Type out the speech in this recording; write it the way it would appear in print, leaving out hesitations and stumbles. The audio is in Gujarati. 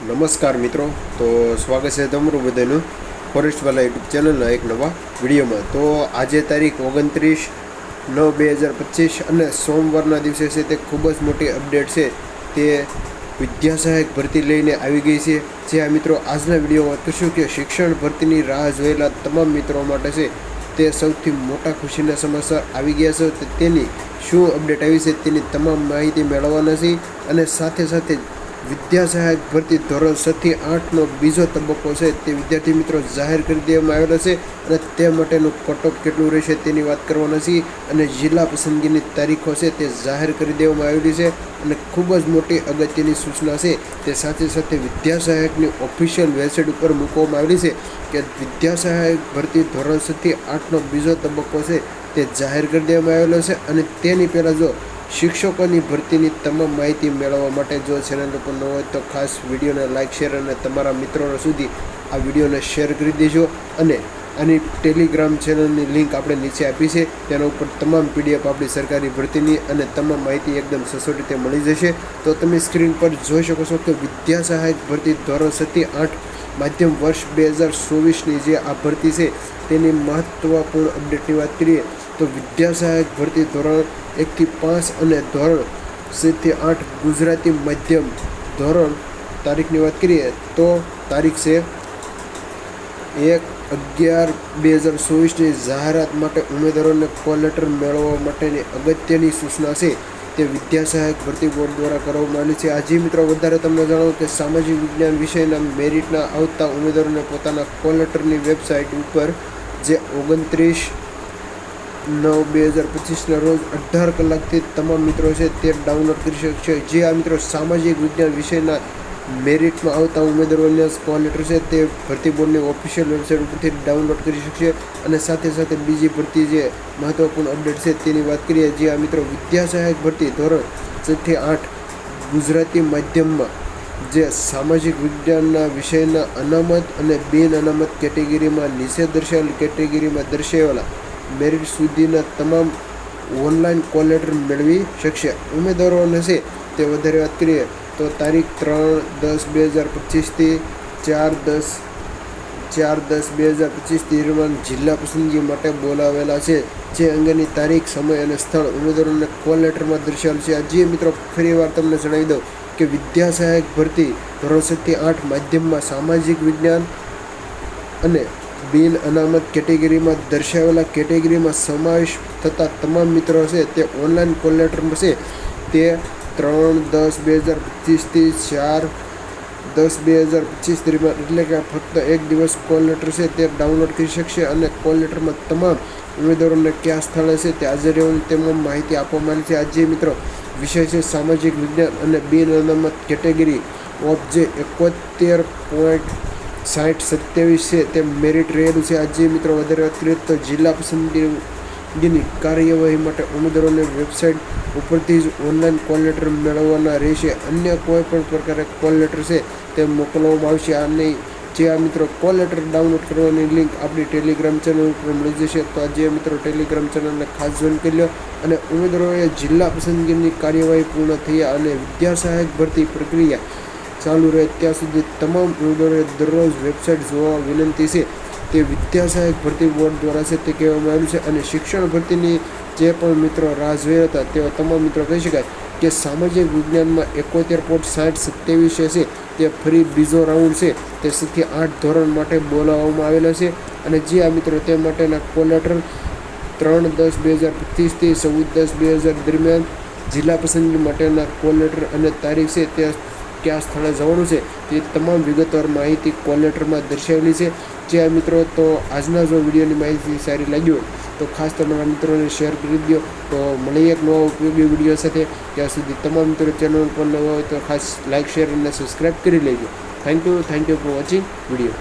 નમસ્કાર મિત્રો, તો સ્વાગત છે તમારું બધાનું ફોરેસ્ટવાલા યુટ્યુબ ચેનલના એક નવા વિડીયોમાં. તો આજે તારીખ 29/9/2025 અને સોમવારના દિવસે છે તે ખૂબ જ મોટી અપડેટ છે તે વિદ્યા સહાયક ભરતી લઈને આવી ગઈ છે. જે આ મિત્રો આજના વિડીયોમાં કહીશું કે શિક્ષણ ભરતીની રાહ જોયેલા તમામ મિત્રો માટે છે તે સૌથી મોટા ખુશીના સમાચાર આવી ગયા છે. તેની શું અપડેટ આવી છે તેની તમામ માહિતી મેળવવાના છે. અને સાથે સાથે વિદ્યા સહાયક ભરતી ધોરણ 6 થી 8નો બીજો તબક્કો છે તે વિદ્યાર્થી મિત્રો જાહેર કરી દેવામાં આવેલો છે. અને તે માટેનું કટઓફ કેટલું રહેશે તેની વાત કરવાના છે. અને જિલ્લા પસંદગીની તારીખો છે તે જાહેર કરી દેવામાં આવેલી છે. અને ખૂબ જ મોટી અગત્યની સૂચના છે તે સાથે સાથે વિદ્યા સહાયકની ઓફિશિયલ વેબસાઇટ ઉપર મૂકવામાં આવેલી છે કે વિદ્યા સહાયક ભરતી ધોરણ 6 થી 8નો બીજો તબક્કો છે તે જાહેર કરી દેવામાં આવેલો છે. અને તેની પહેલાં જો શિક્ષકોની ભરતીની તમામ માહિતી મેળવવા માટે જો ચેનલ ઉપર ન હોય તો ખાસ વિડીયોને લાઇક, શેર અને તમારા મિત્રો સુધી આ વિડીયોને શેર કરી દેજો. અને આની ટેલિગ્રામ ચેનલની લિંક આપણે નીચે આપી છે, તેના ઉપર તમામ પીડીએફ આપણી સરકારી ભરતીની અને તમામ માહિતી એકદમ સચોટ રીતે મળી જશે. તો તમે સ્ક્રીન પર જોઈ શકો છો કે વિદ્યા સહાયક ભરતી ધોરણ 6 થી 8 માધ્યમ વર્ષ 2024ની જે આ ભરતી છે તેની મહત્વપૂર્ણ અપડેટની વાત કરીએ તો વિદ્યા સહાયક ભરતી ધોરણ 1 થી 5 અને ધોરણ 7 થી 8 ગુજરાતી માધ્યમ ધોરણ તારીખની વાત કરીએ તો તારીખ છે 1/11/2024ની જાહેરાત માટે ઉમેદવારોને કોલ લેટર મેળવવા માટેની અગત્યની સૂચના છે તે વિદ્યા સહાયક ભરતી બોર્ડ દ્વારા કરવામાં આવેલી છે. આજે મિત્રો વધારે તમને જણાવું કે સામાજિક વિજ્ઞાન વિષયના મેરિટના આવતા ઉમેદવારોને પોતાના કોલ લેટરની વેબસાઇટ ઉપર જે 29/9/2025ના રોજ 18 કલાકથી તમામ મિત્રો છે તે ડાઉનલોડ કરી શકશે. જે આ મિત્રો સામાજિક વિજ્ઞાન વિષયના મેરિટમાં આવતા ઉમેદવારોને કોલ લેટર છે તે ભરતી બોર્ડની ઓફિશિયલ વેબસાઇટ ઉપરથી ડાઉનલોડ કરી શકશે. અને સાથે સાથે બીજી ભરતી જે મહત્વપૂર્ણ અપડેટ છે તેની વાત કરીએ. જે આ મિત્રો વિદ્યા સહાયક ભરતી ધોરણ 6 થી 8 ગુજરાતી માધ્યમમાં જે સામાજિક વિજ્ઞાનના વિષયના અનામત અને બિન અનામત કેટેગરીમાં નીચે દર્શાવેલ કેટેગરીમાં દર્શાવેલા મેરિટ સુધીના તમામ ઓનલાઈન કોલ લેટર મેળવી શકશે. ઉમેદવારોને છે તે વધારે વાત કરીએ તો તારીખ 3/10/2025થી 4/10/2025 દરમિયાન જિલ્લા પસંદગી માટે બોલાવેલા છે. જે અંગેની તારીખ, સમય અને સ્થળ ઉમેદવારોને કોલ લેટરમાં દર્શાવેલ છે. આજે મિત્રો ફરીવાર તમને જણાવી દઉં કે વિદ્યા સહાયક ભરતી ધોરણ 6 થી 8 માધ્યમમાં સામાજિક વિજ્ઞાન અને બિન અનામત કેટેગરીમાં દર્શાવેલા કેટેગરીમાં સમાવેશ થતા તમામ મિત્રો છે તે ઓનલાઈન કોલ લેટરમાં છે તે 3/10/2025થી 4/10/2025 દરમિયાન એટલે કે ફક્ત એક દિવસ કોલ લેટર છે તે ડાઉનલોડ કરી શકશે. અને કોલ લેટરમાં તમામ ઉમેદવારોને કયા સ્થળે છે તે હાજર રહેવાની તમામ માહિતી આપવામાં આવી છે. આજે મિત્રો વિષય છે સામાજિક વિજ્ઞાન અને બિન અનામત કેટેગરી ઓફ જે 71.6027 છે તે મેરિટ રહેલું છે. આજે મિત્રો વધારે વાત કરીએ તો જિલ્લા પસંદગીની કાર્યવાહી માટે ઉમેદવારોને વેબસાઇટ ઉપરથી જ ઓનલાઈન કોલ લેટર મેળવવાના રહેશે. અન્ય કોઈ પણ પ્રકારે કોલ લેટર છે તે મોકલવામાં આવશે અને જે આ મિત્રો કોલ લેટર ડાઉનલોડ કરવાની લિંક આપણી ટેલિગ્રામ ચેનલ ઉપર મળી જશે. તો આજે મિત્રો ટેલિગ્રામ ચેનલને ખાસ જોઈન કરી લો. અને ઉમેદવારોએ જિલ્લા પસંદગીની કાર્યવાહી પૂર્ણ થયા અને વિદ્યા સહાયક ભરતી પ્રક્રિયા ચાલુ રહે ત્યાં સુધી તમામ ઉમેદવારોએ દરરોજ વેબસાઇટ જોવા વિનંતી છે તે વિદ્યા સહાયક ભરતી બોર્ડ દ્વારા છે તે કહેવામાં આવ્યું છે. અને શિક્ષણ ભરતીની જે પણ મિત્રો રાહ જોયા હતા તેવા તમામ મિત્રો કહી શકાય કે સામાજિક વિજ્ઞાનમાં 71.6027 છે તે ફરી બીજો રાઉન્ડ છે તે 6 થી 8 ધોરણ માટે બોલાવવામાં આવેલા છે. અને જે આ મિત્રો તે માટેના કોલ લેટર 3/10/2025થી 14/10/2000 દરમિયાન જિલ્લા પસંદગી માટેના કોલ લેટર અને તારીખ છે તે કયા સ્થળે જવાનું છે તે તમામ વિગતવાર માહિતી કોલ લેટરમાં દર્શાવેલી છે. જે આ મિત્રો તો આજના જો વિડીયોની માહિતી સારી લાગી હોય તો ખાસ તમારા મિત્રોને શેર કરી દો. તો મળીએ એક નવા ઉપયોગી વિડીયો સાથે. ત્યાં સુધી તમામ મિત્રો ચેનલ પર નવા હોય તો ખાસ લાઇક, શેર અને સબસ્ક્રાઈબ કરી લેજો. Thank you for watching video.